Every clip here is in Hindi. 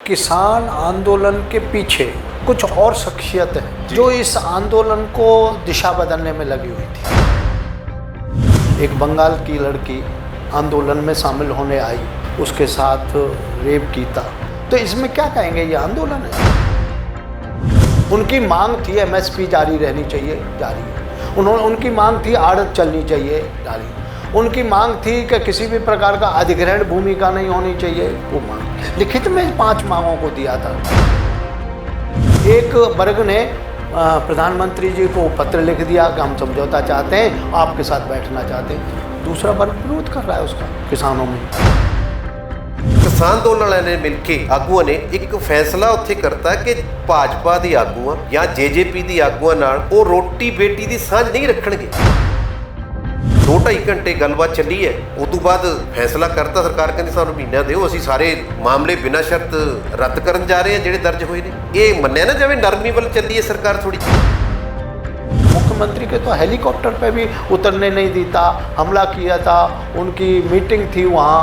किसान आंदोलन के पीछे कुछ और शख्सियत है जो इस आंदोलन को दिशा बदलने में लगी हुई थी। एक बंगाल की लड़की आंदोलन में शामिल होने आई, उसके साथ रेप की था, तो इसमें क्या कहेंगे, ये आंदोलन है। उनकी मांग थी एमएसपी जारी रहनी चाहिए, जारी है। उनकी मांग थी आड़त चलनी चाहिए, जारी। उनकी मांग थी कि किसी भी प्रकार का अधिग्रहण भूमिका नहीं होनी चाहिए, वो मांग लिखित में 5 मांगों को दिया था। एक वर्ग ने प्रधानमंत्री जी को पत्र लिख दिया कि हम समझौता चाहते हैं, आपके साथ बैठना चाहते हैं। दूसरा वर्ग विरोध कर रहा है उसका, किसानों में। किसान अंदोलन ने मिलके आगुआ ने एक फैसला उत्थे करता कि भाजपा दी आगुआ या जेजेपी दी आगुआ नाल वो रोटी बेटी दी सांझ नहीं रखणगे। 2-2.5 घंटे गलबात चली है, उस तो बाद फैसला करता सरकार कहती सानू महीना दिओ, असीं सारे मामले बिना शर्त रद्द करन जा रहे हैं जिहड़े दर्ज होए ने। ये मन्निया ना जावे नरमी वाल चली है सरकार थोड़ी। मुख्यमंत्री के तो हेलीकॉप्टर पे भी उतरने नहीं देता, हमला किया था, उनकी मीटिंग थी वहाँ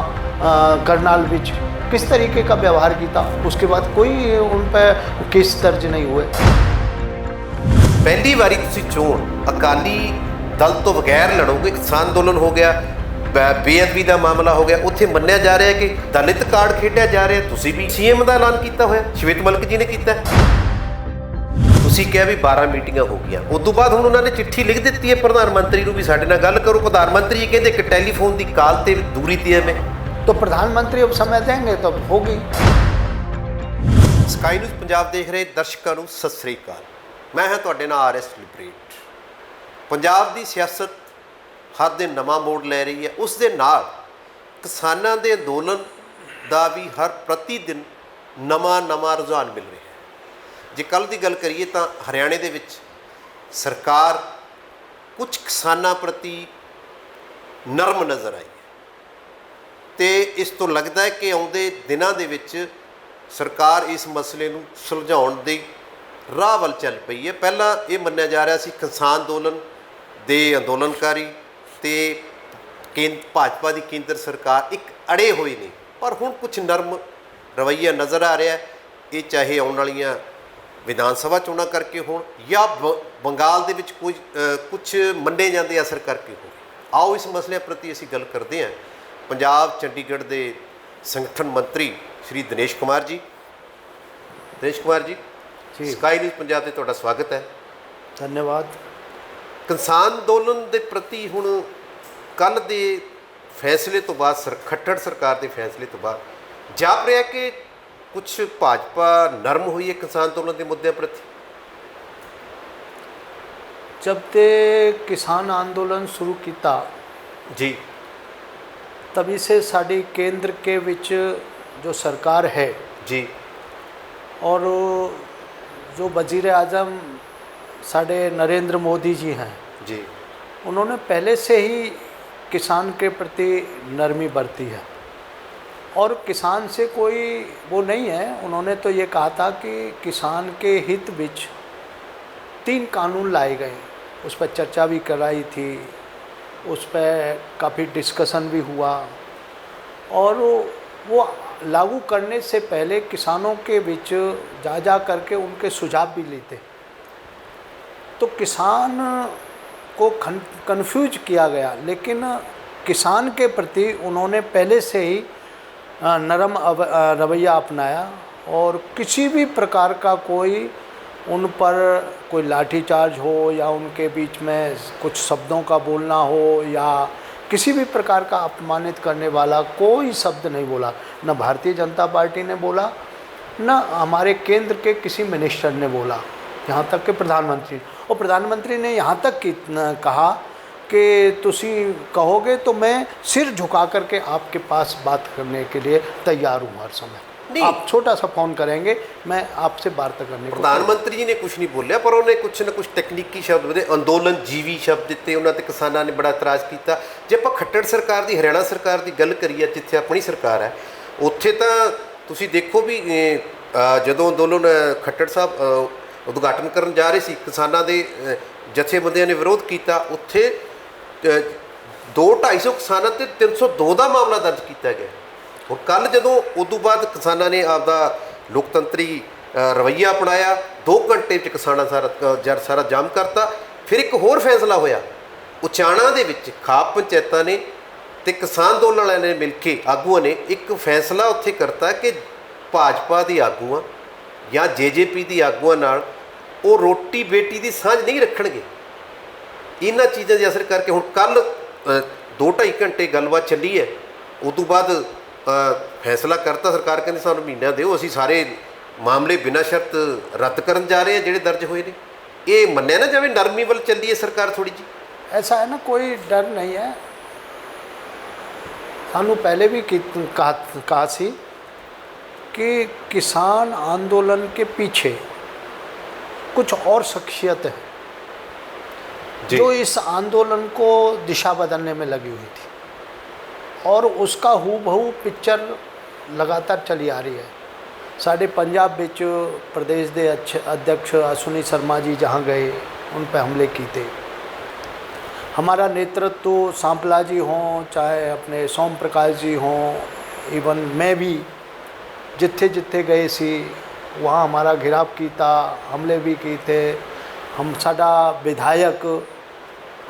करनाल बीच, किस तरीके का व्यवहार किया, उसके बाद कोई उन पर केस दर्ज नहीं हुए। पहली बारी तुसीं चोण अकाली दल तो बगैर लड़ोगे, किसान अंदोलन हो गया, बेअदबी का मामला हो गया, उत्थे मन्निया जा रहा है कि दलित कार्ड खेडिया जा रहा है। तुसीं भी सीएम का ऐलान किया होया, श्वेत मलिक जी ने किया। तुसीं कहा भी 12 मीटिंगां हो गई, उस तो बाद हुण उन्होंने चिट्ठी लिख दी है प्रधानमंत्री को भी साडे नाल गल करो। प्रधानमंत्री जी कहते कि टैलीफोन की कॉल ते दूरी ते है मैं, तो प्रधानमंत्री अब समय देंगे तो होगी। स्काई न्यूज़ पंजाब देख रहे दर्शकों को सत श्री अकाल। मैं हाँ तुहाडे नाल आर एस लिबरेट। पंजाब की सियासत हर दिन नवा मोड़ लै रही है, उस दे नाल किसानां दे अंदोलन का भी हर प्रतिदिन नवा रुझान मिल रहा है। जे कल की गल करिए तो हरियाणे दे विच सरकार कुछ किसानां प्रति नरम नज़र आई तो इस तो लगता है कि आउंदे दिनां दे विच सरकार इस मसले नूं सुलझाउण दे राह वल चल पई है। पहला ये मन्निया जा रहा सी किसान अंदोलन दे अंदोलनकारी ते भाजपा की केंद्र सरकार एक अड़े हुए ने, पर हुण कुछ नरम रवैया नज़र आ रहा है। ये चाहे आउण वालियां विधान सभा चोणां करके हो या बंगाल दे विच कुछ मन्ने जांदे असर करके हो। आओ इस मसले प्रति असीं गल करते हैं। पंजाब चंडीगढ़ के संगठन मंत्री श्री दिनेश कुमार जी स्काई न्यूज़ पंजाब ते तुहाडा स्वागत है। धन्यवाद। किसान अंदोलन के प्रति हुण कल के फैसले तो बाद खट्टर सरकार के फैसले तो बाद जाप रहा कि कुछ भाजपा नरम हुई है किसान अंदोलन के मुद्दे प्रति। जब ते किसान आंदोलन शुरू किया जी, तभी से साड़ी केंद्र के विच जो सरकार है जी, और जो वज़ीर आज़म साढ़े नरेंद्र मोदी जी हैं जी, उन्होंने पहले से ही किसान के प्रति नरमी बरती है और किसान से कोई वो नहीं है। उन्होंने तो ये कहा था कि किसान के हित विच 3 कानून लाए गए, उस पर चर्चा भी कराई थी, उस पर काफ़ी डिस्कशन भी हुआ और वो लागू करने से पहले किसानों के बीच जा करके उनके सुझाव भी लेते। तो किसान को कन्फ्यूज किया गया, लेकिन किसान के प्रति उन्होंने पहले से ही नरम रवैया अपनाया और किसी भी प्रकार का कोई उन पर कोई लाठीचार्ज हो या उनके बीच में कुछ शब्दों का बोलना हो या किसी भी प्रकार का अपमानित करने वाला कोई शब्द नहीं बोला। न भारतीय जनता पार्टी ने बोला, न हमारे केंद्र के किसी मिनिस्टर ने बोला, यहाँ तक कि प्रधानमंत्री ने यहाँ तक कहा कि तुसी कहोगे तो मैं सिर झुका करके आपके पास बात करने के लिए तैयार हूँ हर समय। आप छोटा सा फ़ोन करेंगे, मैं आपसे वार्ता करने को। प्रधानमंत्री जी ने कुछ नहीं बोलिया, पर उन्हें कुछ ना कुछ तकनीकी शब्द बोले, अंदोलन जीवी शब्द दिते, उन्होंने किसानों ने बड़ा इतराज़ किया। जे आप खट्टर सरकार की हरियाणा सरकार की गल करिए जिथे अपनी सरकार है, उत्थे तो तुसीं देखो भी जदों अंदोलन खट्टर साहब उद्घाटन करन जा रहे सी, किसानों के जथेबंदियों ने विरोध किया, उत्थे 200-250 किसानों ते 302 का मामला दर्ज किया गया। और कल जदों उस तो बाद किसानों ने आपका लोकतंत्री रवैया अपनाया, 2 घंटे 'ਚ ਕਿਸਾਨਾਂ ਸਾਰਾ ਜਾਮ ਕਰਤਾ। ਫਿਰ ਇੱਕ ਹੋਰ ਫੈਸਲਾ ਹੋਇਆ ਉਚਾਣਾ ਦੇ ਵਿੱਚ, ਖਾਪ ਪੰਚਾਇਤਾਂ ਨੇ ਤੇ ਕਿਸਾਨ ਅੰਦੋਲਨ ਵਾਲਿਆਂ ਨੇ ਮਿਲ ਕੇ, ਆਗੂਆਂ ਨੇ ਇੱਕ ਫੈਸਲਾ ਉੱਥੇ ਕਰਤਾ ਕਿ ਭਾਜਪਾ ਦੀ ਆਗੂਆਂ ਜਾਂ ਜੇਜੇਪੀ ਦੀ ਆਗੂਆਂ ਨਾਲ ਉਹ ਰੋਟੀ ਬੇਟੀ ਦੀ ਸਾਂਝ ਨਹੀਂ ਰੱਖਣਗੇ। ਇਹਨਾਂ ਚੀਜ਼ਾਂ ਦੇ ਅਸਰ ਕਰਕੇ ਹੁਣ ਕੱਲ੍ਹ 2-2.5 ਘੰਟੇ ਗੱਲਬਾਤ ਚੱਲੀ ਹੈ। ਉਸ ਤੋਂ ਬਾਅਦ ਫੈਸਲਾ ਕਰਤਾ ਸਰਕਾਰ, ਕਹਿੰਦੀ ਸਾਨੂੰ ਮਹੀਨਾ ਦਿਓ, ਅਸੀਂ ਸਾਰੇ ਮਾਮਲੇ ਬਿਨਾਂ ਸ਼ਰਤ ਰੱਦ ਕਰਨ जा रहे हैं ਜਿਹੜੇ ਦਰਜ ਹੋਏ ਨੇ। ਇਹ ਮੰਨਿਆ ਨਾ ਜਾਵੇ ਨਰਮੀ ਵੱਲ ਚੱਲੀ ਹੈ ਸਰਕਾਰ ਥੋੜੀ ਜੀ। ऐसा है ना, कोई डर नहीं है। सानू पहले भी कहा सी कि किसान आंदोलन के पीछे कुछ और शख्सियत है जो इस आंदोलन को दिशा बदलने में लगी हुई थी, और उसका हूबहू पिक्चर लगातार चली आ रही है। साढ़े पंजाब विच प्रदेश के अध्यक्ष अश्विनी शर्मा जी जहाँ गए, उन पर हमले किए थे। हमारा नेतृत्व सांपला जी हों, चाहे अपने सोम प्रकाश जी हों, इवन मैं भी जिथे जिथे गए सी वहाँ हमारा घिराव किया, हमले भी किए थे। हम साडा विधायक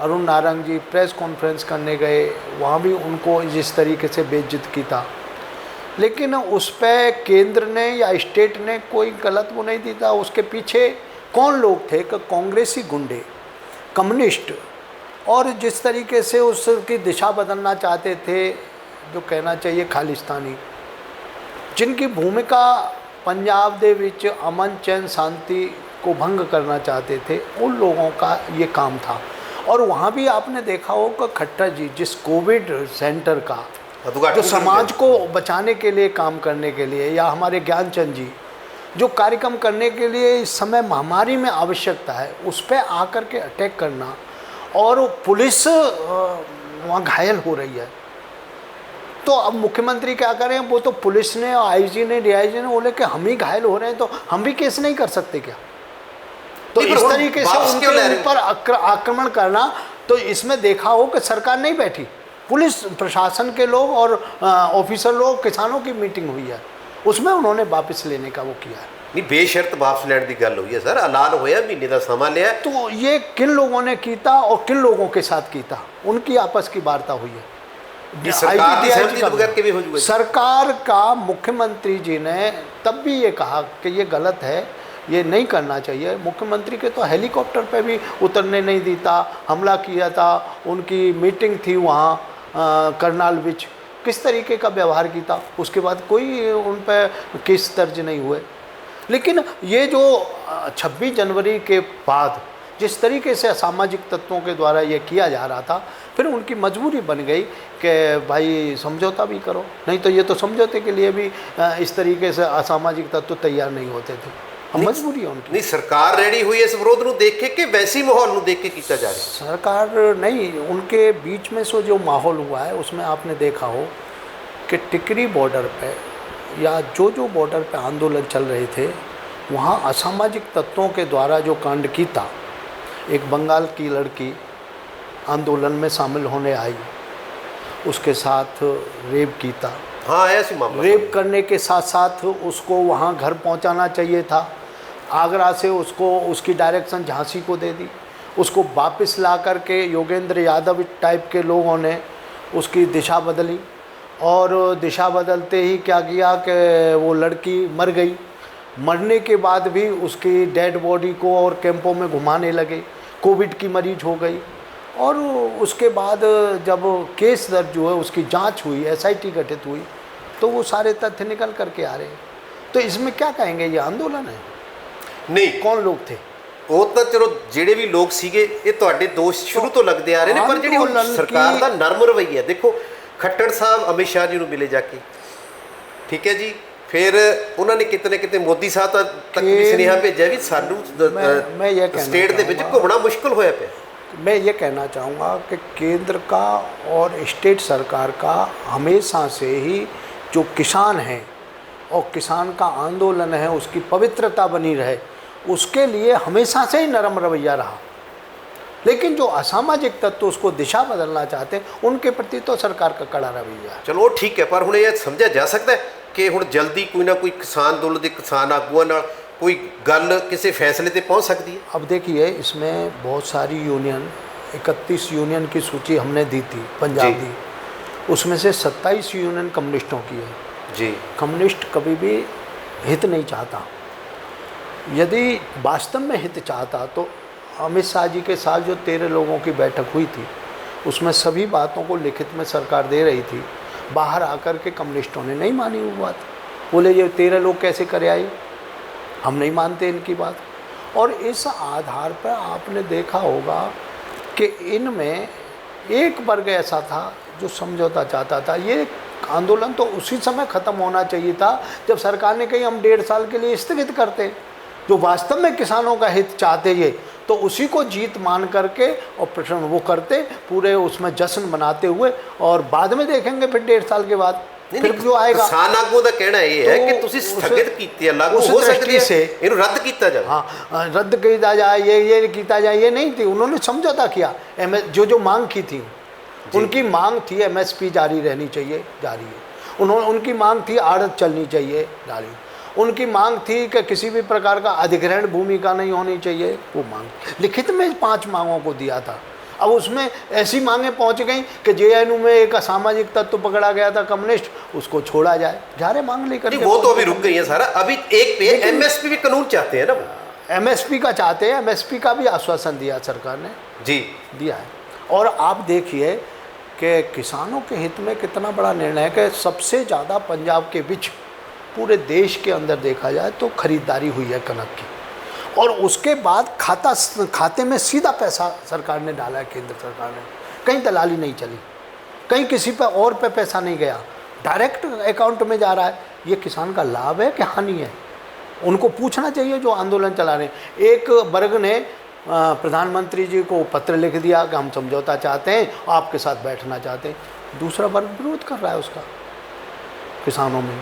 अरुण नारंग जी प्रेस कॉन्फ्रेंस करने गए, वहाँ भी उनको जिस तरीके से बेइज्जत की था, लेकिन उस पर केंद्र ने या स्टेट ने कोई गलत वो नहीं दी था। उसके पीछे कौन लोग थे कि कांग्रेसी गुंडे, कम्युनिस्ट, और जिस तरीके से उसकी दिशा बदलना चाहते थे, जो कहना चाहिए खालिस्तानी, जिनकी भूमिका पंजाब दे विच अमन चैन शांति को भंग करना चाहते थे, उन लोगों का ये काम था। और वहाँ भी आपने देखा हो कि खट्टर जी जिस कोविड सेंटर का जो समाज को बचाने के लिए काम करने के लिए, या हमारे ज्ञानचंद जी जो कार्यक्रम करने के लिए इस समय महामारी में आवश्यकता है, उस पर आकर के अटैक करना, और पुलिस वहाँ घायल हो रही है। तो अब मुख्यमंत्री क्या करें, वो तो पुलिस ने, आईजी ने, डीआईजी ने बोले कि हम ही घायल हो रहे हैं, तो हम भी केस नहीं कर सकते क्या? तो इस तरीके से उनके ऊपर आक्रमण करना, तो इसमें देखा हो कि सरकार नहीं बैठी, पुलिस प्रशासन के लोग और ऑफिसर लोग, किसानों की मीटिंग हुई है, उसमें उन्होंने वापस लेने का वो किया है। नहीं, बेशर्त वापस लेने की गल हुई है सर, ऐलान होया, महीने का समा लिया। तो ये किन लोगों ने किया और किन लोगों के साथ किया, उनकी आपस की वार्ता हुई है। सरकार का मुख्यमंत्री जी ने तब भी ये कहा कि ये गलत है, ये नहीं करना चाहिए। मुख्यमंत्री के तो हेलीकॉप्टर पे भी उतरने नहीं देता, हमला किया था, उनकी मीटिंग थी वहाँ करनाल विच, किस तरीके का व्यवहार किया, उसके बाद कोई उन पर केस दर्ज नहीं हुए। लेकिन ये जो 26 जनवरी के बाद जिस तरीके से असामाजिक तत्वों के द्वारा ये किया जा रहा था, फिर उनकी मजबूरी बन गई कि भाई समझौता भी करो, नहीं तो ये तो समझौते के लिए भी इस तरीके से असामाजिक तत्व तैयार नहीं होते थे। मजबूरी है उनकी। नहीं, सरकार रेडी हुई इस विरोध को देख के कि वैसी माहौल को देख के किया जा रहा है? सरकार नहीं, उनके बीच में सो जो माहौल हुआ है उसमें आपने देखा हो कि टिकरी बॉर्डर पे या जो बॉर्डर पे आंदोलन चल रहे थे, वहाँ असामाजिक तत्वों के द्वारा जो कांड की था, एक बंगाल की लड़की आंदोलन में शामिल होने आई, उसके साथ रेप की था। हाँ, ऐसी मामला। रेप करने के साथ साथ उसको वहाँ घर पहुँचाना चाहिए था, आगरा से उसको उसकी डायरेक्शन झांसी को दे दी, उसको वापस ला कर के योगेंद्र यादव टाइप के लोगों ने उसकी दिशा बदली, और दिशा बदलते ही क्या किया कि वो लड़की मर गई। मरने के बाद भी उसकी डेड बॉडी को और कैंपों में घुमाने लगे, कोविड की मरीज हो गई। और उसके बाद जब केस दर्ज हुआ, उसकी जांच हुई, एसआईटी गठित हुई, तो वो सारे तथ्य निकल करके आ रहे हैं। तो इसमें क्या कहेंगे, ये आंदोलन है? नहीं, कौन लोग थे? वो तो चलो ਜਿਹੜੇ भी लोग ਸੀਗੇ ਇਹ ਤੁਹਾਡੇ ਦੋਸ਼ ਸ਼ੁਰੂ ਤੋਂ ਲੱਗਦੇ ਆ ਰਹੇ ਨੇ, ਪਰ ਜਿਹੜੀ ਹੁਣ ਸਰਕਾਰ ਦਾ ਨਰਮ ਰਵੱਈਆ ਦੇਖੋ, ਖੱਟੜ ਸਾਹਿਬ ਅਮਿਤ ਸ਼ਾਹ ਜੀ ਨੂੰ ਮਿਲੇ ਜਾ ਕੇ, ਠੀਕ ਹੈ ਜੀ, ਫਿਰ ਉਹਨਾਂ ਨੇ ਕਿਤੇ ਨਾ ਕਿਤੇ ਮੋਦੀ ਸਾਹਿਬ ਤੱਕ ਵੀ ਸੁਨੇਹਾ ਭੇਜਿਆ ਵੀ ਸਾਨੂੰ ਸਟੇਟ ਦੇ ਵਿੱਚ ਘੁੰਮਣਾ ਮੁਸ਼ਕਲ ਹੋਇਆ ਪਿਆ। मैं ये कहना चाहूँगा कि केंद्र का और स्टेट सरकार का हमेशा से ही जो किसान हैं और किसान का आंदोलन है उसकी पवित्रता बनी रहे, उसके लिए हमेशा से ही नरम रवैया रहा। लेकिन जो असामाजिक तत्व उसको दिशा बदलना चाहते हैं उनके प्रति तो सरकार का कड़ा रवैया है। चलो ठीक है, पर हुण ये समझिया जा सकता है कि हुण जल्दी कोई ना कोई किसान अंदोलन के किसान आगूआं नाल कोई गल किसी फैसले ते पहुंच सकती है। अब देखिए इसमें बहुत सारी यूनियन, 31 यूनियन की सूची हमने दी थी, पंजाब दी, उसमें से 27 यूनियन कम्युनिस्टों की है जी। कम्युनिस्ट कभी भी हित नहीं चाहता। यदि वास्तव में हित चाहता तो अमित शाह जी के साथ जो 13 लोगों की बैठक हुई थी उसमें सभी बातों को लिखित में सरकार दे रही थी। बाहर आकर के कम्युनिस्टों ने नहीं मानी वो बात, बोले ये 13 लोग कैसे करे आए, हम नहीं मानते इनकी बात। और इस आधार पर आपने देखा होगा कि इनमें एक वर्ग ऐसा था जो समझौता चाहता था। ये आंदोलन तो उसी समय ख़त्म होना चाहिए था जब सरकार ने कही हम 1.5 साल के लिए स्थगित करते। जो वास्तव में किसानों का हित चाहते ये तो उसी को जीत मान करके और प्रश्न वो करते, पूरे उसमें जश्न मनाते हुए, और बाद में देखेंगे फिर 1.5 साल के बाद फिर जो आएगा। किसान आगू का कहना ये है कि तुसी स्थगित कीती है, लागू हो सकती है, इन्हें रद्द किया जाए। हाँ, रद्द किया जाए, ये किया जाए, ये नहीं थी। उन्होंने समझौता किया, जो मांग की थी उनकी मांग थी MSP जारी रहनी चाहिए, जारी है। उनकी मांग थी आड़त चलनी चाहिए, जारी। उनकी मांग थी कि किसी भी प्रकार का अधिग्रहण भूमि का नहीं होनी चाहिए, वो मांग लिखित में 5 मांगों को दिया था। अब उसमें ऐसी मांगें पहुंच गई कि JNU में एक असामाजिक तत्व पकड़ा गया था कम्युनिस्ट, उसको छोड़ा जाए, जारे मांग लेकर। वो तो अभी रुक गई है सारा, अभी एक पे MSP भी कानून चाहते हैं ना, MSP का चाहते हैं। MSP का भी आश्वासन दिया सरकार ने, जी दिया है। और आप देखिए कि किसानों के हित में कितना बड़ा निर्णय है कि सबसे ज़्यादा पंजाब के बीच पूरे देश के अंदर देखा जाए तो खरीदारी हुई है कनक की, और उसके बाद खाते में सीधा पैसा सरकार ने डाला है, केंद्र सरकार ने। कहीं दलाली नहीं चली, कहीं किसी पे और पे पैसा नहीं गया, डायरेक्ट अकाउंट में जा रहा है। ये किसान का लाभ है कि हानि है, उनको पूछना चाहिए जो आंदोलन चला रहे हैं। एक वर्ग ने प्रधानमंत्री जी को पत्र लिख दिया कि हम समझौता चाहते हैं, आपके साथ बैठना चाहते हैं। दूसरा वर्ग विरोध कर रहा है उसका, किसानों में।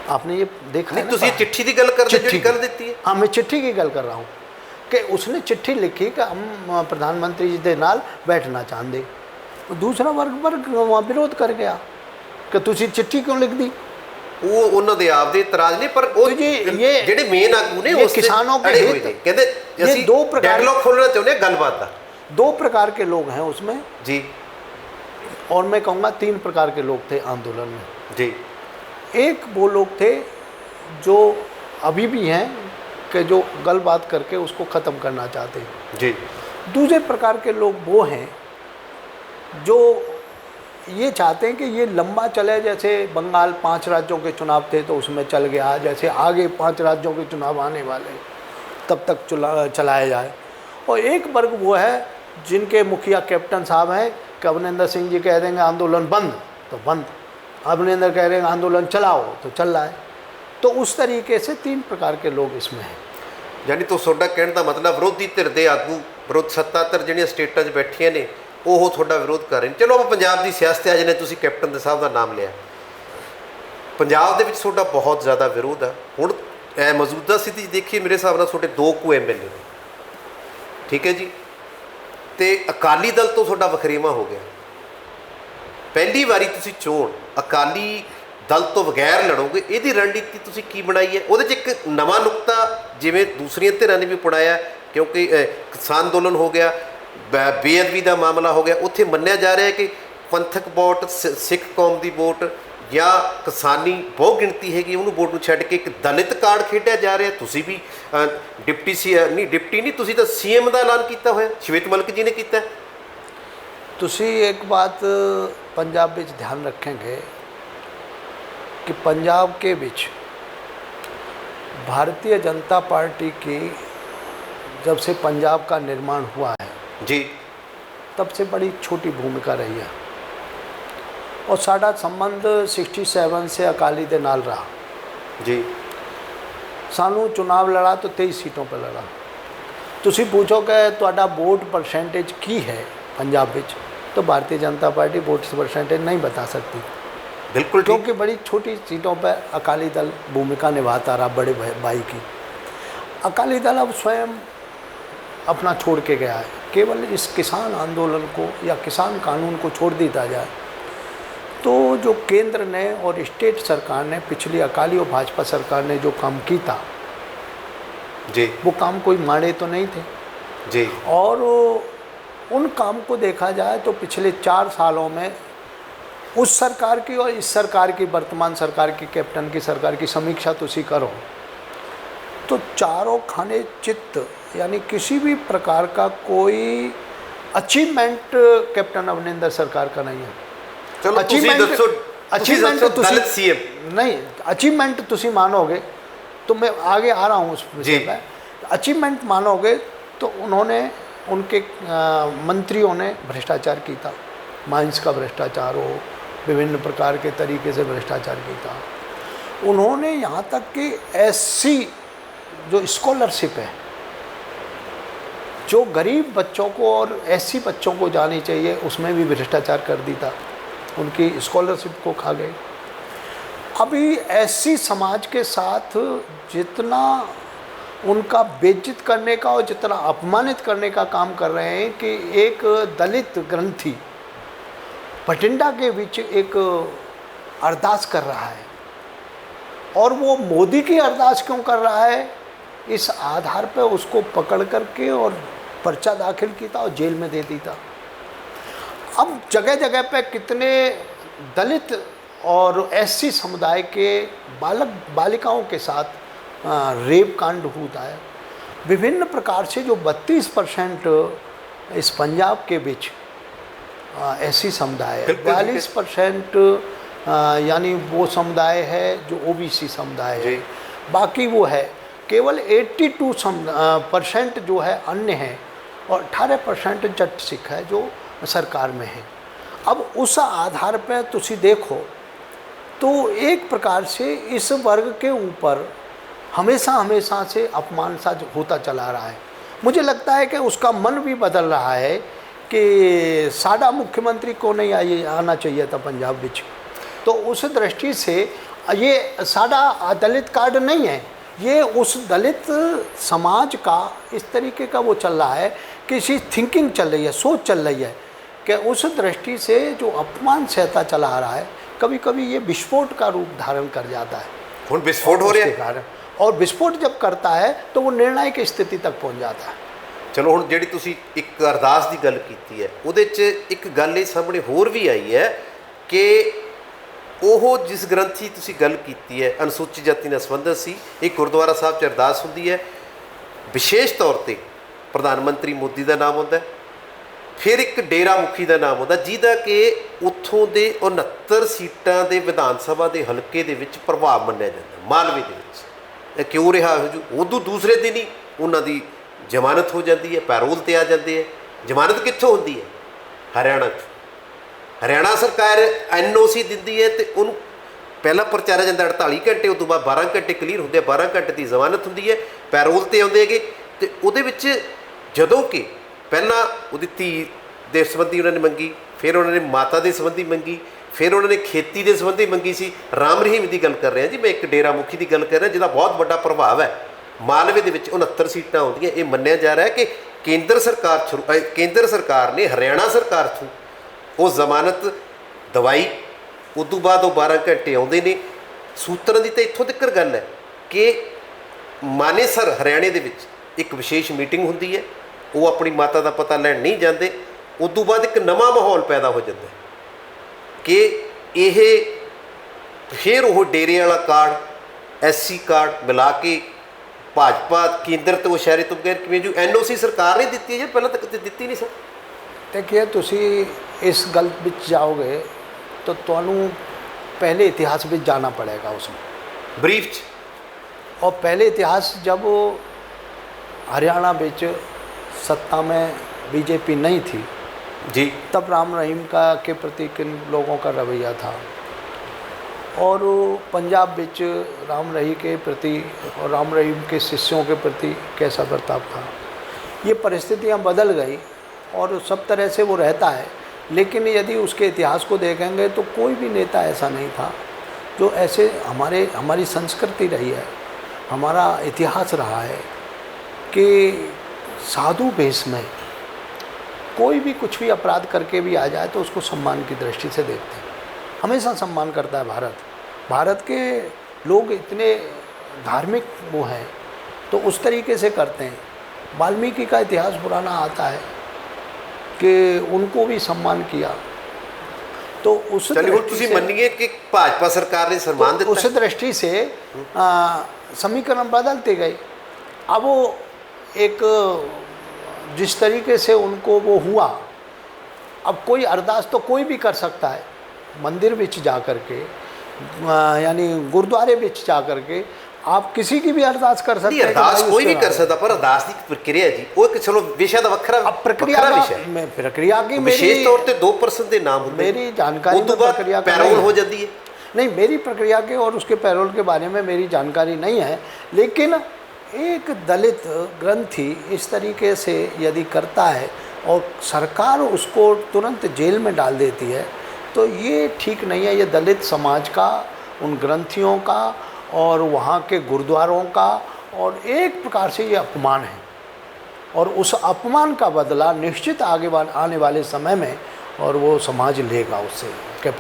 आपने ये देखा है ना, चिट्ठी की गल कर देती है। हाँ, मैं चिट्ठी की गल कर रहा हूँ कि उसने चिट्ठी लिखी कि हम प्रधानमंत्री जी के नाल बैठना चाहते। दूसरा वर्ग वहाँ विरोध कर गया कि तुसी चिट्ठी क्यों लिख दी। वो उन्होंने दे आप दे इतराज नहीं, पर वो ये जेडे मेन आगू ने उस किसानों के हित कहते ये 2 प्रकार डेडलॉक खोलना चाहते हैं गलबात दा। 2 प्रकार के लोग हैं उसमें जी, और मैं कहूँगा 3 प्रकार के लोग थे आंदोलन में जी। एक वो लोग थे जो अभी भी हैं कि जो गल बात करके उसको ख़त्म करना चाहते हैं जी। दूसरे प्रकार के लोग वो हैं जो ये चाहते हैं कि ये लंबा चले। जैसे बंगाल 5 राज्यों के चुनाव थे तो उसमें चल गया, जैसे आगे 5 राज्यों के चुनाव आने वाले तब तक चलाया जाए। और एक वर्ग वो है जिनके मुखिया कैप्टन साहब हैं कि अमरिंदर सिंह जी कह देंगे आंदोलन बंद तो बंद, अमरिंदर कह रहे हैं आंदोलन चलाओ तो चल रहा है। तो उस तरीके से 3 प्रकार के लोग इसमें हैं। यानी तो ਤੁਹਾਡਾ कहने का मतलब विरोधी धिर ਦੇ आगू विरोध सत्ताधर ਜਿਹੜੀਆਂ ਸਟੇਟਾਂ 'ਚ ਬੈਠੀਆਂ ਨੇ ਉਹ ਤੁਹਾਡਾ ਵਿਰੋਧ ਕਰ ਰਹੇ ਨੇ। ਚਲੋ ਆਪਾਂ ਪੰਜਾਬ ਦੀ ਸਿਆਸਤ ਆ, ਜਿਹਨੇ ਤੁਸੀਂ ਕੈਪਟਨ ਦੇ ਸਾਹਿਬ ਦਾ ਨਾਮ ਲਿਆ, ਪੰਜਾਬ ਦੇ ਵਿੱਚ ਤੁਹਾਡਾ ਬਹੁਤ ਜ਼ਿਆਦਾ ਵਿਰੋਧ ਆ। ਹੁਣ ਮੌਜੂਦਾ ਸਥਿਤੀ 'ਚ ਦੇਖੀਏ, ਮੇਰੇ ਹਿਸਾਬ ਨਾਲ ਤੁਹਾਡੇ 2 ਕੁ MLA ਨੇ, ਠੀਕ ਹੈ ਜੀ, ਤੇ ਅਕਾਲੀ ਦਲ ਤੋਂ ਤੁਹਾਡਾ ਵਖਰੇਵਾਂ ਹੋ ਗਿਆ। ਪਹਿਲੀ ਵਾਰੀ ਤੁਸੀਂ ਚੋਣ ਅਕਾਲੀ ਦਲ ਤੋਂ ਬਗੈਰ ਲੜੋਗੇ, ਇਹਦੀ ਰਣਨੀਤੀ ਤੁਸੀਂ ਕੀ ਬਣਾਈ ਹੈ? ਉਹਦੇ 'ਚ ਇੱਕ ਨਵਾਂ ਨੁਕਤਾ ਜਿਵੇਂ ਦੂਸਰੀਆਂ ਧਿਰਾਂ ਨੇ ਵੀ ਪੜਾਇਆ, ਕਿਉਂਕਿ ਕਿਸਾਨ ਅੰਦੋਲਨ ਹੋ ਗਿਆ, ਬੇਅਦਬੀ ਦਾ ਮਾਮਲਾ ਹੋ ਗਿਆ, ਉੱਥੇ ਮੰਨਿਆ ਜਾ ਰਿਹਾ ਕਿ ਪੰਥਕ ਵੋਟ, ਸਿੱਖ ਕੌਮ ਦੀ ਵੋਟ ਜਾਂ ਕਿਸਾਨੀ ਬਹੁ ਗਿਣਤੀ ਹੈਗੀ ਉਹਨੂੰ ਵੋਟ ਨੂੰ ਛੱਡ ਕੇ ਇੱਕ ਦਲਿਤ ਕਾਰਡ ਖੇਡਿਆ ਜਾ ਰਿਹਾ। ਤੁਸੀਂ ਵੀ ਡਿਪਟੀ ਨਹੀਂ, ਤੁਸੀਂ ਤਾਂ CM ਦਾ ਐਲਾਨ ਕੀਤਾ ਹੋਇਆ, ਸ਼ਵੇਤ ਮਲਿਕ ਜੀ ਨੇ ਕੀਤਾ। ਤੁਸੀਂ एक बात पंजाब में ध्यान रखेंगे कि पंजाब के बीच भारतीय जनता पार्टी की जब से पंजाब का निर्माण हुआ है जी, तब से बड़ी छोटी भूमिका रही है। और साडा संबंध 67 से अकाली दे नाल रहा जी। सानू चुनाव लड़ा तो 23 सीटों पर लड़ा। तुसी पूछो कि तुहाडा वोट परसेंटेज की है पंजाब विच, तो Bharatiya Janata party vote percentage नहीं बता सकती, बिल्कुल, क्योंकि बड़ी छोटी सीटों पर अकाली दल भूमिका निभाता रहा बड़े भाई की। अकाली दल अब स्वयं अपना छोड़ के गया है केवल इस किसान आंदोलन को या किसान कानून को छोड़ दिया जाए तो जो केंद्र ने और स्टेट सरकार ने, पिछली अकाली और भाजपा सरकार ने जो काम की था जी, वो काम कोई माड़े तो नहीं थे जी। और उन काम को देखा जाए तो पिछले 4 सालों में उस सरकार की और इस सरकार की, वर्तमान सरकार की, कैप्टन की सरकार की समीक्षा तुसी करो तो चारों खाने चित्त, यानी किसी भी प्रकार का कोई अचीवमेंट कैप्टन अमरिंदर सरकार का नहीं है। चलो अचीवमेंट दलित सीएम नहीं, अचीवमेंट तुसी मानोगे तो मैं आगे आ रहा हूँ उस विषय में। अचीवमेंट मानोगे तो उन्होंने, उनके मंत्रियों ने भ्रष्टाचार किया था, माइंस का भ्रष्टाचार हो, विभिन्न प्रकार के तरीके से भ्रष्टाचार किया था। उन्होंने यहाँ तक कि एससी जो स्कॉलरशिप है, जो गरीब बच्चों को और एससी बच्चों को जानी चाहिए, उसमें भी भ्रष्टाचार कर दी था, उनकी स्कॉलरशिप को खा गए। अभी एससी समाज के साथ जितना उनका बेइज्जत करने का और जितना अपमानित करने का काम कर रहे हैं कि एक दलित ग्रंथी बठिंडा के बीच एक अरदास कर रहा है, और वो मोदी की अरदास क्यों कर रहा है, इस आधार पर उसको पकड़ करके और पर्चा दाखिल किया था और जेल में दे दी था। अब जगह जगह पे कितने दलित और एससी समुदाय के बालिकाओं के साथ रेप कांड होता है। विभिन्न प्रकार से जो 32% इस पंजाब के बीच एससी समुदाय है, 42% यानी वो समुदाय है जो ओबीसी समुदाय है, बाकी वो है केवल 82% जो है अन्य है, और 18% जट सिख है जो सरकार में है। अब उस आधार पर तुसी देखो तो एक प्रकार से इस वर्ग के ऊपर हमेशा से अपमान सा होता चला रहा है। मुझे लगता है कि उसका मन भी बदल रहा है कि साडा मुख्यमंत्री को नहीं आना चाहिए था पंजाब विच। तो उस दृष्टि से ये साडा दलित कार्ड नहीं है, ये उस दलित समाज का इस तरीके का वो चल रहा है, किसी थिंकिंग चल रही है, सोच चल रही है कि उस दृष्टि से जो अपमान सहता चला आ रहा है, कभी कभी ये विस्फोट का रूप धारण कर जाता है। ਹੁਣ विस्फोट हो रहा है, और विस्फोट जब करता है तो वो निर्णायक स्थिति तक पहुंच जाता है। चलो ਹੁਣ ਜਿਹੜੀ ਤੁਸੀਂ ਇੱਕ ਅਰਦਾਸ ਦੀ ਗੱਲ ਕੀਤੀ ਹੈ, ਉਹਦੇ 'ਚ ਇੱਕ ਗੱਲ ਇਹ ਸਾਹਮਣੇ ਹੋਰ ਵੀ ਆਈ ਹੈ ਕਿ ਉਹ ਜਿਸ ਗ੍ਰੰਥੀ ਤੁਸੀਂ ਗੱਲ ਕੀਤੀ ਹੈ ਅਨੁਸੂਚਿਤ ਜਾਤੀ ਨਾਲ ਸੰਬੰਧਿਤ ਸੀ, ਇੱਕ ਗੁਰਦੁਆਰਾ ਸਾਹਿਬ 'ਚ ਅਰਦਾਸ ਹੁੰਦੀ ਹੈ, ਵਿਸ਼ੇਸ਼ ਤੌਰ 'ਤੇ ਪ੍ਰਧਾਨ ਮੰਤਰੀ ਮੋਦੀ ਦਾ ਨਾਮ ਆਉਂਦਾ, ਫਿਰ ਇੱਕ ਡੇਰਾ ਮੁਖੀ ਦਾ ਨਾਮ ਆਉਂਦਾ, ਜਿਹਦਾ ਕਿ ਉੱਥੋਂ ਦੇ 69 ਸੀਟਾਂ ਦੇ ਵਿਧਾਨ ਸਭਾ ਦੇ ਹਲਕੇ ਦੇ ਵਿੱਚ ਪ੍ਰਭਾਵ ਮੰਨਿਆ ਜਾਂਦਾ, ਮਾਲਵੇ ਦੇ ਵਿੱਚ। ਇਹ ਕਿਉਂ ਰਿਹਾ ਹੋ ਜੂ, ਉਦੋਂ ਦੂਸਰੇ ਦਿਨ ਹੀ ਉਹਨਾਂ ਦੀ ਜ਼ਮਾਨਤ ਹੋ ਜਾਂਦੀ ਹੈ, ਪੈਰੋਲ 'ਤੇ ਆ ਜਾਂਦੇ ਹੈ। ਜ਼ਮਾਨਤ ਕਿੱਥੋਂ ਹੁੰਦੀ ਹੈ? ਹਰਿਆਣਾ 'ਚ। ਹਰਿਆਣਾ ਸਰਕਾਰ NOC ਦਿੰਦੀ ਹੈ ਅਤੇ ਉਹਨੂੰ ਪਹਿਲਾਂ ਪ੍ਰਚਾਰਿਆ ਜਾਂਦਾ 48 ਘੰਟੇ, ਉਸ ਤੋਂ ਬਾਅਦ 12 ਘੰਟੇ ਕਲੀਅਰ ਹੁੰਦੇ, 12 ਘੰਟੇ ਦੀ ਜ਼ਮਾਨਤ ਹੁੰਦੀ ਹੈ, ਪੈਰੋਲ 'ਤੇ ਆਉਂਦੇ ਹੈਗੇ। ਅਤੇ ਉਹਦੇ ਵਿੱਚ ਜਦੋਂ ਕਿ ਪਹਿਲਾਂ ਉਹਦੀ ਧੀ ਦੇ ਸੰਬੰਧੀ ਉਹਨਾਂ ਨੇ ਮੰਗੀ, ਫਿਰ ਉਹਨਾਂ ਨੇ ਮਾਤਾ ਦੇ ਸੰਬੰਧੀ ਮੰਗੀ, ਫਿਰ ਉਹਨਾਂ ਨੇ ਖੇਤੀ ਦੇ ਸੰਬੰਧੀ ਮੰਗੀ ਸੀ। ਰਾਮ ਰਹੀਮ ਦੀ ਗੱਲ ਕਰ ਰਿਹਾ ਜੀ ਮੈਂ, ਇੱਕ ਡੇਰਾ ਮੁਖੀ ਦੀ ਗੱਲ ਕਰ ਰਿਹਾ ਜਿਹਦਾ ਬਹੁਤ ਵੱਡਾ ਪ੍ਰਭਾਵ ਹੈ। ਮਾਲਵੇ ਦੇ ਵਿੱਚ 69 ਸੀਟਾਂ ਆਉਂਦੀਆਂ। ਇਹ ਮੰਨਿਆ ਜਾ ਰਿਹਾ ਕਿ ਕੇਂਦਰ ਸਰਕਾਰ ਨੇ ਹਰਿਆਣਾ ਸਰਕਾਰ ਤੋਂ ਉਹ ਜ਼ਮਾਨਤ ਦਵਾਈ, ਉਸ ਤੋਂ ਬਾਅਦ ਉਹ 12 ਘੰਟੇ ਆਉਂਦੇ ਨੇ। ਸੂਤਰਾਂ ਦੀ ਤਾਂ ਇੱਥੋਂ ਤੱਕ ਗੱਲ ਹੈ ਕਿ ਮਾਨੇਸਰ ਹਰਿਆਣੇ ਦੇ ਵਿੱਚ ਇੱਕ ਵਿਸ਼ੇਸ਼ ਮੀਟਿੰਗ ਹੁੰਦੀ ਹੈ, ਉਹ ਆਪਣੀ ਮਾਤਾ ਦਾ ਪਤਾ ਲੈਣ ਨਹੀਂ ਜਾਂਦੇ। ਉਸ ਤੋਂ ਬਾਅਦ ਇੱਕ ਨਵਾਂ ਮਾਹੌਲ ਪੈਦਾ ਹੋ ਜਾਂਦਾ ਕਿ ਇਹ ਫਿਰ ਉਹ ਡੇਰੇ ਵਾਲਾ ਕਾਰਡ, SC ਕਾਰਡ ਮਿਲਾ ਕੇ ਭਾਜਪਾ ਕੇਂਦਰ ਤੋਂ ਇਸ਼ਾਰੇ ਤੋਂ ਬਗੈਰ ਕਿਵੇਂ ਜੋ NOC ਸਰਕਾਰ ਨੇ ਦਿੱਤੀ ਹੈ ਜਾਂ ਪਹਿਲਾਂ ਤੱਕ ਦਿੱਤੀ ਨਹੀਂ ਸਰ? देखिए तुसी इस गल विच जाओगे तो तुहानू पहले इतिहास में जाना पड़ेगा उसमें ब्रीफ च। और पहले इतिहास जब हरियाणा विच सत्ता में BJP नहीं थी जी, तब राम रहीम का के प्रति किन लोगों का रवैया था, और पंजाब विच राम रहीम के प्रति और राम रहीम के शिष्यों के प्रति कैसा बर्ताव था। ये परिस्थितियाँ बदल गई और सब तरह से वो रहता है, लेकिन यदि उसके इतिहास को देखेंगे तो कोई भी नेता ऐसा नहीं था जो ऐसे हमारी संस्कृति रही है, हमारा इतिहास रहा है कि साधु भेष में कोई भी कुछ भी अपराध करके भी आ जाए तो उसको सम्मान की दृष्टि से देखते हैं, हमेशा सम्मान करता है भारत। भारत के लोग इतने धार्मिक वो हैं तो उस तरीके से करते हैं। वाल्मीकि का इतिहास पुराना आता है कि उनको भी सम्मान किया, तो उस ਤੁਸੀਂ ਮੰਨੀਏ कि भाजपा सरकार ने सम्मान दिया, उस दृष्टि से समीकरण बदलते गए। अब वो एक जिस तरीके से उनको वो हुआ, अब कोई अरदास तो कोई भी कर सकता है, मंदिर बिच जा कर के यानी गुरुद्वारे बिच जा कर के आप किसी की भी अरदास कर सकते हैं। अरदास कोई भी कर सकता, पर अरदास की प्रक्रिया जी वो एक चलो विषय का वखरा प्रक्रिया विषय प्रक्रिया की विशेष तौर पे 2% के नाम होंगे, मेरी जानकारी में प्रक्रिया पैरोल हो जाती है नहीं, मेरी प्रक्रिया के और उसके पैरोल के बारे में मेरी जानकारी नहीं है। लेकिन एक दलित ग्रंथी इस तरीके से यदि करता है और सरकार उसको तुरंत जेल में डाल देती है तो ये ठीक नहीं है। ये दलित समाज का, उन ग्रंथियों का और वहाँ के गुरुद्वारों का और एक प्रकार से ये अपमान है, और उस अपमान का बदला निश्चित आने वाले समय में और वो समाज लेगा उससे।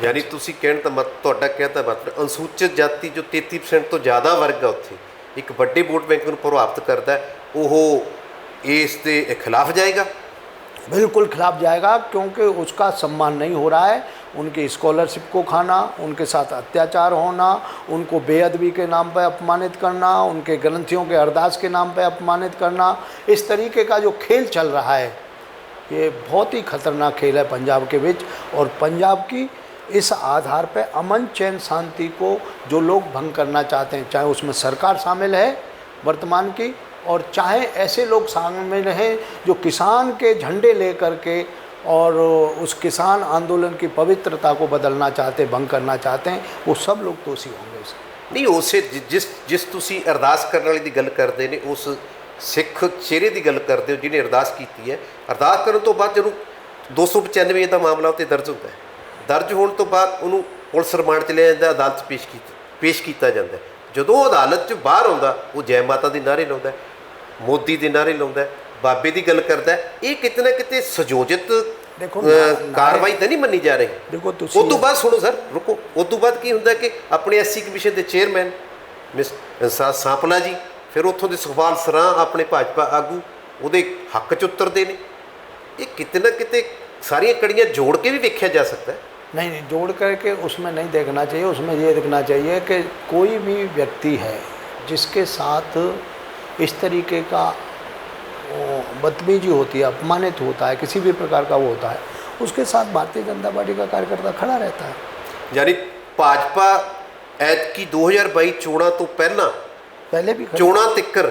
यानी तुसी कहण दा मत ਤੁਹਾਡਾ कहता मतलब अनुसूचित जाति जो 33% तो ज़्यादा वर्ग है उत्थे एक बड़े वोट बैंक ਨੂੰ प्रभावित करता है, ਉਹ ਇਸ ਦੇ खिलाफ जाएगा? बिल्कुल खिलाफ जाएगा, क्योंकि उसका सम्मान नहीं हो रहा है। उनकी स्कॉलरशिप को खाना, उनके साथ अत्याचार होना, उनको बेअदबी के नाम पर अपमानित करना, उनके ग्रंथियों के अरदास के नाम पर अपमानित करना, इस तरीके का जो खेल चल रहा है ये बहुत ही खतरनाक खेल है पंजाब के बीच। और पंजाब की इस आधार पर अमन चैन शांति को जो लोग भंग करना चाहते हैं, चाहे उसमें सरकार शामिल है वर्तमान की और चाहे ऐसे लोग शामिल हैं जो किसान के झंडे लेकर के और उस किसान आंदोलन की पवित्रता को बदलना चाहते, भंग करना चाहते हैं, वो सब लोग दोषी होंगे उसके। नहीं उसे जिस तुसी अरदास करने वाली दी गल करते ने उस सिख चेहरे की गल करते हो जिन्हें अरदास की है, अरदास करने तो बाद जो 295 का मामला उत्ते दर्ज होता है, दर्ज होने तो बाद उन्होंने पुलिस रिमांड च लिया जाता, अदालत पेश किया जाता है। जो अदालत च बाहर आता वो जय माता दी नारे लाउंदा है, मोदी दे नारे लाउंदा है, बाबे की गल करता है, ये किते ना किते संयोजित कार्रवाई तो नहीं मनी जा रही। देखो उस तो बाद सुनो सर रुको, उस तो बाद की होंदा कि अपने SC कमीशन के चेयरमैन मिस सांपला जी, फिर उत्थों के सुखपाल सरां अपने भाजपा आगू उहदे हक च उतरते हैं। ये किते ना किते सारियां कड़ियां जोड़ के भी देखा जा सकता है। नहीं, जोड़ करके उसमें नहीं देखना चाहिए। उसमें ये देखना चाहिए कि कोई भी व्यक्ति है जिसके साथ इस तरीके का बदतमीजी होती है, अपमानित होता है, किसी भी प्रकार का वो होता है, उसके साथ भारतीय जनता पार्टी का कार्यकर्ता खड़ा रहता है। यानी भाजपा ऐतकी 2022 चोणां तो पहले भी चोणां तिक्कर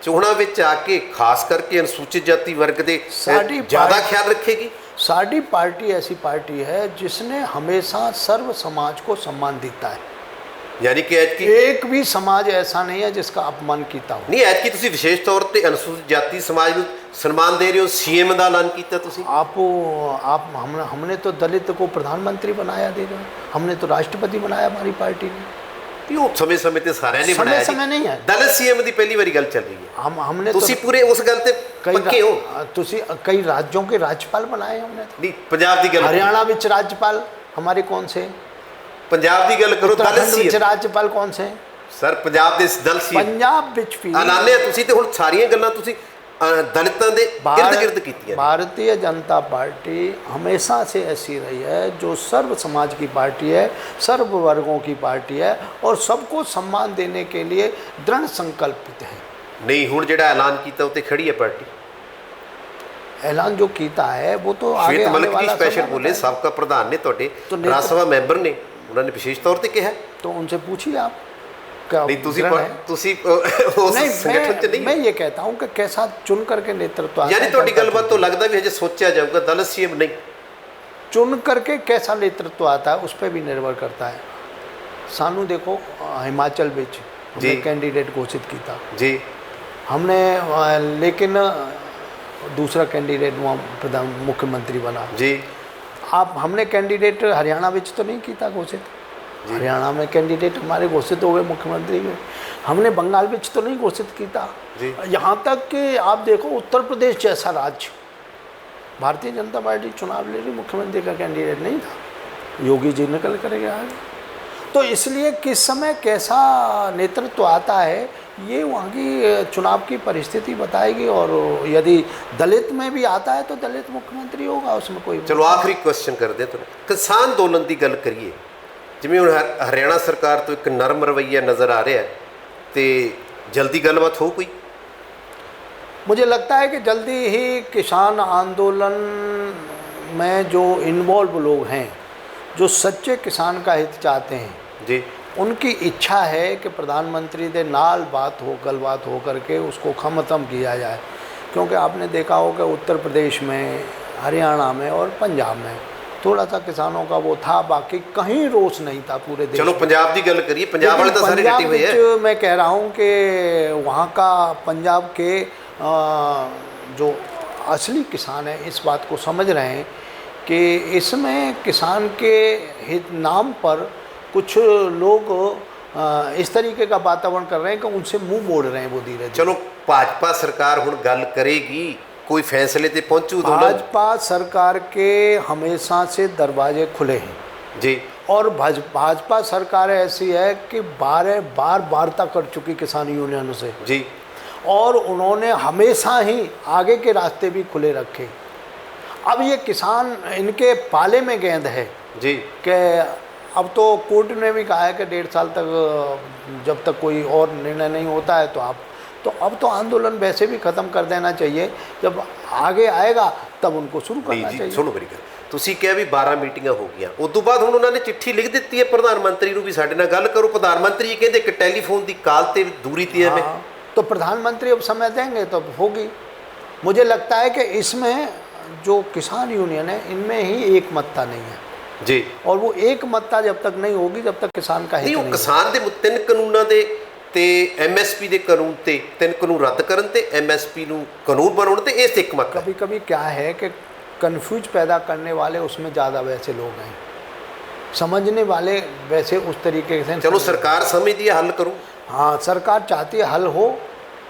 चोणां विच आके खास करके अनुसूचित जाति वर्ग के ज़्यादा ख्याल रखेगी। साडी पार्टी ऐसी पार्टी है जिसने हमेशा सर्व समाज को सम्मान देता है। यानी कि एक भी समाज ऐसा नहीं है जिसका अपमान किया हो। नहीं ऐतकी तुसी विशेष तौर पे अनुसूचित जाति समाज को सम्मान दे रहे हो, CM का ऐलान किया तुसी। हमने तो दलित को प्रधानमंत्री बनाया देगा, हमने तो राष्ट्रपति बनाया हमारी पार्टी ने। समय समय ते सारे ने बनाया, समय नहीं है। दलित CM की पहली बारी गल चल रही है। हमने तुसी पूरे उस गल ते पक्के हो। तुसी कई राज्यों के राज्यपाल बनाए हमने। नहीं पंजाब की गल, हरियाणा विच राज्यपाल हमारे कौन से? पंजाब की गल करो, दलित CM राज्यपाल कौन से? सर पंजाब दे दल CM पंजाब विच भी आनाने तुसी ते हुण सारियां गल्लां तुसी दलितों के इर्द गिर्द कीतियां। भारतीय जनता पार्टी हमेशा से ऐसी रही है जो सर्व समाज की पार्टी है, सर्व वर्गों की पार्टी है और सबको सम्मान देने के लिए दृढ़ संकल्पित है। नहीं हुण जिहड़ा ऐलान कीता उते खड़ी है पार्टी। ऐलान जो कीता है वो तो आगे आने वाला स्पेशल बोले सबका प्रधान ने तुहाडे राज्य सभा मैंबर ने उन्होंने विशेष तौर पर कहा, तो उनसे पूछिए आप। मैं ये कहता हूँ कि कैसा चुन करके नेतृत्व, यानी थोड़ी गलबात तो लगता भी हजे सोचा जाऊगा, दलित CM नहीं चुन करके कैसा नेतृत्व आता है उस पर भी निर्भर करता है। सानू देखो हिमाचल विच कैंडिडेट घोषित किया जी हमने, लेकिन दूसरा कैंडिडेट वहाँ प्रधान मुख्यमंत्री बना जी। आप हमने कैंडिडेट हरियाणा विच तो नहीं किया घोषित, हरियाणा में कैंडिडेट हमारे घोषित हो गए मुख्यमंत्री में। हमने बंगाल में तो नहीं घोषित किया। यहाँ तक कि आप देखो उत्तर प्रदेश जैसा राज्य भारतीय जनता पार्टी चुनाव लड़ रही, मुख्यमंत्री का कैंडिडेट नहीं था, योगी जी निकल कर गया आगे। तो इसलिए किस समय कैसा नेतृत्व आता है ये वहाँ की चुनाव की परिस्थिति बताएगी, और यदि दलित में भी आता है तो दलित मुख्यमंत्री होगा, उसमें कोई। चलो आखिरी क्वेश्चन कर दे, तो किसान अंदोलन की गल करिए, जिवें हुण हरियाणा सरकार तो एक नरम रवैया नज़र आ रहा है, तो जल्दी गलबात हो कोई? मुझे लगता है कि जल्दी ही किसान आंदोलन में जो इन्वॉल्व लोग हैं, जो सच्चे किसान का हित चाहते हैं जी, उनकी इच्छा है कि प्रधानमंत्री दे नाल बात हो, गलबात हो करके उसको खत्म किया जाए। क्योंकि आपने देखा हो कि उत्तर प्रदेश में, हरियाणा में और पंजाब में थोड़ा सा किसानों का वो था, बाकी कहीं रोष नहीं था पूरे देश। चलो पंजाब की गल करिए, पंजाब वाले तो सारे डटे हुए हैं। मैं कह रहा हूँ कि वहाँ का पंजाब के जो असली किसान हैं इस बात को समझ रहे हैं कि इसमें किसान के हित नाम पर कुछ लोग इस तरीके का वातावरण कर रहे हैं कि उनसे मुंह मोड़ रहे हैं वो धीरे धीरे। चलो भाजपा सरकार हुण गल करेगी, कोई फैसले ते पहुंचू? भाजपा सरकार के हमेशा से दरवाजे खुले हैं जी, और भाजपा सरकार ऐसी है कि बार वार्ता कर चुकी किसान यूनियनों से जी, और उन्होंने हमेशा ही आगे के रास्ते भी खुले रखे। अब ये किसान इनके पाले में गेंद है जी, कि अब तो कोर्ट ने भी कहा है कि 1.5 साल तक जब तक कोई और निर्णय नहीं होता है तो अब तो आंदोलन वैसे भी ख़त्म कर देना चाहिए, जब आगे आएगा तब उनको शुरू करना चाहिए। सुनो मेरी गल, ਤੁਸੀਂ ਕਿਹਾ ਵੀ 12 ਮੀਟਿੰਗਾਂ ਹੋ ਗਈਆਂ, ਉਸ ਤੋਂ ਬਾਅਦ ਹੁਣ ਉਹਨਾਂ ਨੇ ਚਿੱਠੀ ਲਿਖ ਦਿੱਤੀ ਹੈ ਪ੍ਰਧਾਨ ਮੰਤਰੀ ਨੂੰ ਵੀ ਸਾਡੇ ਨਾਲ ਗੱਲ ਕਰੋ। ਪ੍ਰਧਾਨ ਮੰਤਰੀ ਜੀ ਕਹਿੰਦੇ ਕਿ ਟੈਲੀਫੋਨ ਦੀ ਕਾਲ ਤੇ दूरी ਤੇ है। तो प्रधानमंत्री अब समय देंगे तो होगी। मुझे लगता है कि इसमें जो किसान यूनियन है इनमें ही एक मत्ता नहीं है जी, और वो एक मत्ता जब तक नहीं होगी जब तक किसान का हित नहीं। नहीं। किसान ਦੇ 3 ਕਾਨੂੰਨਾਂ ਦੇ ਤੇ MSP ਦੇ ਕਾਨੂੰਨ ਤੇ 3 ਕਾਨੂੰਨ ਰੱਦ ਕਰਨ ਤੇ MSP ਨੂੰ ਕਾਨੂੰਨ ਬਣਾਉਣ ਤੇ ਇਸ ਇੱਕ ਮਤ। कभी कभी क्या है कि कन्फ्यूज पैदा करने वाले उसमें ज़्यादा वैसे लोग हैं, समझने वाले वैसे उस तरीके से। चलो सरकार समझती है, हल करो। हाँ, सरकार चाहती है हल हो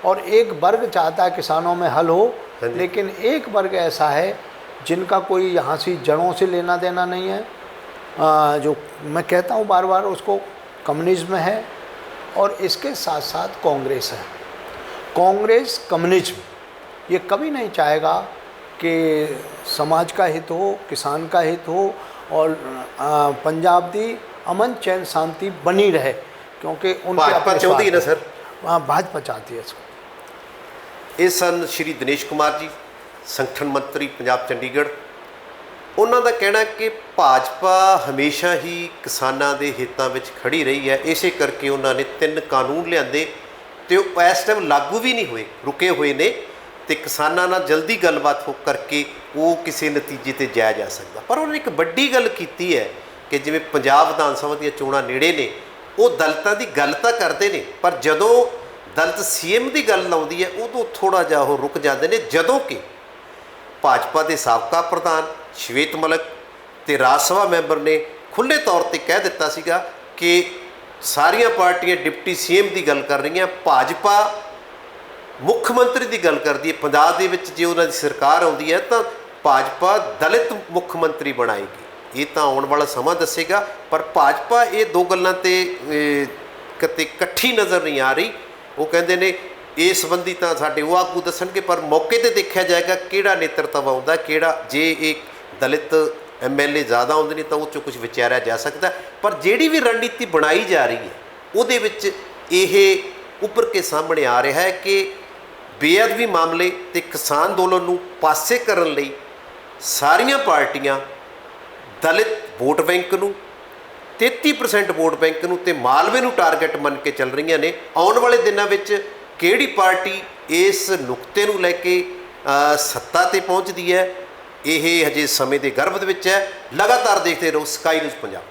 और एक वर्ग चाहता है किसानों में हल हो, लेकिन एक वर्ग ऐसा है जिनका कोई यहाँ से जड़ों से लेना देना नहीं है। जो मैं कहता हूँ बार बार, उसको कम्युनिज्म है और इसके साथ साथ कांग्रेस है। कांग्रेस कम्युनिज्म ये कभी नहीं चाहेगा कि समाज का हित हो, किसान का हित हो और पंजाब दी अमन चैन शांति बनी रहे, क्योंकि भाजपा चाहती है ना सर? हाँ, भाजपा चाहती है इसको। ਇਹ ਸਨ ਸ਼੍ਰੀ ਦਿਨੇਸ਼ ਕੁਮਾਰ ਜੀ, ਸੰਗਠਨ ਮੰਤਰੀ ਪੰਜਾਬ ਚੰਡੀਗੜ੍ਹ। ਉਹਨਾਂ ਦਾ ਕਹਿਣਾ ਕਿ ਭਾਜਪਾ ਹਮੇਸ਼ਾ ਹੀ ਕਿਸਾਨਾਂ ਦੇ ਹਿੱਤਾਂ ਵਿੱਚ ਖੜੀ ਰਹੀ ਹੈ, ਇਸੇ ਕਰਕੇ ਉਹਨਾਂ ਨੇ 3 ਕਾਨੂੰਨ ਲਿਆਂਦੇ ਤੇ ਉਹ ਇਸ ਟਾਈਮ ਲਾਗੂ ਵੀ ਨਹੀਂ ਹੋਏ, ਰੁਕੇ ਹੋਏ ਨੇ ਤੇ ਕਿਸਾਨਾਂ ਨਾਲ ਜਲਦੀ ਗੱਲਬਾਤ ਹੋ ਕਰਕੇ ਉਹ ਕਿਸੇ ਨਤੀਜੇ ਤੇ ਜਾਇਆ ਜਾ ਸਕਦਾ। ਪਰ ਉਹਨਾਂ ਨੇ ਇੱਕ ਵੱਡੀ ਗੱਲ ਕੀਤੀ ਹੈ ਕਿ ਜਿਵੇਂ ਪੰਜਾਬ ਵਿਧਾਨ ਸਭਾ ਦੀਆਂ ਚੋਣਾਂ ਨੇੜੇ ਨੇ, ਉਹ ਦਲਿਤਾਂ ਦੀ ਗੱਲ ਤਾਂ ਕਰਦੇ ਨੇ, ਪਰ ਜਦੋਂ ਦਲਿਤ CM ਦੀ ਗੱਲ ਆਉਂਦੀ ਹੈ ਉਦੋਂ ਥੋੜ੍ਹਾ ਜਿਹਾ ਉਹ ਰੁਕ ਜਾਂਦੇ ਨੇ। ਜਦੋਂ ਕਿ ਭਾਜਪਾ ਦੇ ਸਾਬਕਾ ਪ੍ਰਧਾਨ ਸ਼ਵੇਤ ਮਲਿਕ ਤੇ ਰਾਜ ਸਭਾ ਮੈਂਬਰ ਨੇ ਖੁੱਲ੍ਹੇ ਤੌਰ ਤੇ ਕਹਿ ਦਿੱਤਾ ਸੀਗਾ ਕਿ ਸਾਰੀਆਂ ਪਾਰਟੀਆਂ ਡਿਪਟੀ CM ਦੀ ਗੱਲ ਕਰ ਰਹੀਆਂ, ਭਾਜਪਾ ਮੁੱਖ ਮੰਤਰੀ ਦੀ ਗੱਲ ਕਰਦੀ ਹੈ। ਪੰਜਾਬ ਦੇ ਵਿੱਚ ਜੇ ਉਹਨਾਂ ਦੀ ਸਰਕਾਰ ਆਉਂਦੀ ਹੈ ਤਾਂ ਭਾਜਪਾ ਦਲਿਤ ਮੁੱਖ ਮੰਤਰੀ ਬਣਾਏਗੀ। ਇਹ ਤਾਂ ਆਉਣ ਵਾਲਾ ਸਮਾਂ ਦੱਸੇਗਾ, ਪਰ ਭਾਜਪਾ ਇਹ 2 ਗੱਲਾਂ ਤੇ ਕਿਤੇ ਇਕੱਠੀ ਨਜ਼ਰ ਨਹੀਂ ਆ ਰਹੀ। ਉਹ ਕਹਿੰਦੇ ਨੇ ਇਸ ਸੰਬੰਧੀ ਤਾਂ ਸਾਡੇ ਉਹ ਆਗੂ ਦੱਸਣਗੇ, ਪਰ ਮੌਕੇ 'ਤੇ ਦੇਖਿਆ ਜਾਏਗਾ ਕਿਹੜਾ ਨੇਤਰਤਵ ਆਉਂਦਾ, ਕਿਹੜਾ ਜੇ ਇਹ ਦਲਿਤ MLA ਜ਼ਿਆਦਾ ਆਉਂਦੇ ਨੇ ਤਾਂ ਉਹ 'ਚੋਂ ਕੁਝ ਵਿਚਾਰਿਆ ਜਾ ਸਕਦਾ। ਪਰ ਜਿਹੜੀ ਵੀ ਰਣਨੀਤੀ ਬਣਾਈ ਜਾ ਰਹੀ ਹੈ ਉਹਦੇ ਵਿੱਚ ਇਹ ਉੱਭਰ ਕੇ ਸਾਹਮਣੇ ਆ ਰਿਹਾ ਹੈ ਕਿ ਬੇਅਦਬੀ ਮਾਮਲੇ ਤੇ ਕਿਸਾਨ ਅੰਦੋਲਨ ਨੂੰ ਪਾਸੇ ਕਰਨ ਲਈ ਸਾਰੀਆਂ ਪਾਰਟੀਆਂ ਦਲਿਤ ਵੋਟ ਬੈਂਕ ਨੂੰ, 33% ਵੋਟ ਬੈਂਕ ਨੂੰ ਤੇ ਮਾਲਵੇ ਨੂੰ ਟਾਰਗੇਟ ਮੰਨ ਕੇ ਚੱਲ ਰਹੀਆਂ ਨੇ। ਆਉਣ ਵਾਲੇ ਦਿਨਾਂ ਵਿੱਚ ਕਿਹੜੀ ਪਾਰਟੀ ਇਸ ਨੁਕਤੇ ਨੂੰ ਲੈ ਕੇ ਸੱਤਾ ਤੇ ਪਹੁੰਚਦੀ ਹੈ, ਇਹ ਹਜੇ ਸਮੇਂ ਦੇ ਗਰਭ ਦੇ ਵਿੱਚ ਹੈ। ਲਗਾਤਾਰ ਦੇਖਦੇ ਰਹੋ ਸਕਾਈ ਨਿਊਜ਼ ਪੰਜਾਬ।